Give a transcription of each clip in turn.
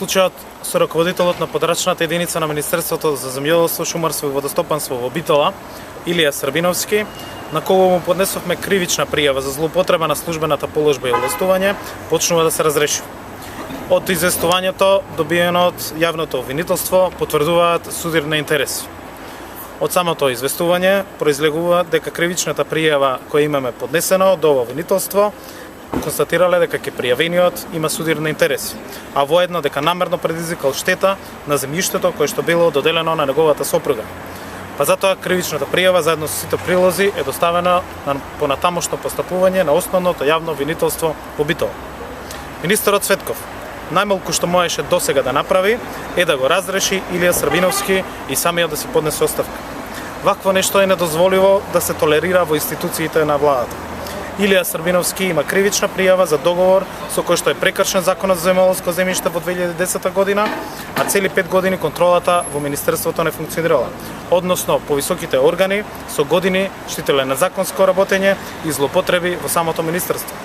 Случајот со раководителот на подрачната единица на Министерството за земјоделство, шумарство и водостопанство во Битола, Илија Србиновски, на кого му поднесовме кривична пријава за злоупотреба на службената положба и овластување, почнува да се разреши. Од известувањето добиено од јавното обвинителство потврдуваат судирни интереси. Од самото известување произлегува дека кривичната пријава која имаме поднесено до ова обвинителство констатирале дека ке пријавениот има судирни интереси, а воедно дека намерно предизвикал штета на земјиштето кое што било доделено на неговата сопруга. Па затоа кривичната пријава заедно со сите прилози е доставена на понатамошно постапување на основното јавно обвинителство во Битола. Министерот Цветков најмалку што можеше досега да направи е да го разреши Илија Србиновски и самиот да си поднесе оставка. Вакво нешто е недозволиво да се толерира во институциите на владата. Илија Србиновски има кривична пријава за договор со кој што е прекршен законот за земјоделско земјиште во 2010 година, а цели 5 години контролата во Министерството не функционирала, односно повисоките органи со години штителе на законско работење и злоупотреби во самото министерство.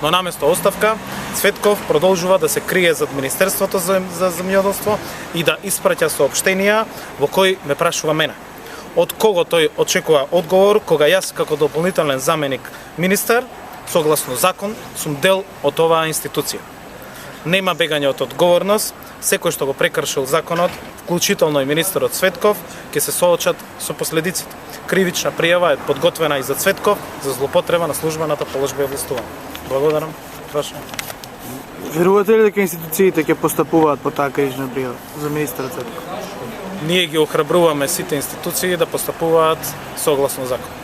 Но наместо оставка, Цветков продолжува да се крие зад Министерството за земјоделство и да испраќа соопштенија во кои ме прашува мене. Од кого тој очекува одговор кога јас како дополнителен заменик министер, согласно закон, сум дел од оваа институција. Нема бегање од одговорност, секој што го прекршил законот, вклучително и министерот Цветков, ќе се соочат со последиците. Кривична пријава е подготвена и за Цветков за злоупотреба на службената положба и овластување. Благодарам. Прашање. Верувате ли дека институциите ќе постапуваат по таа кривична пријава за министерот Цветков? Ние ги охрабруваме сите институции да постапуваат согласно закон.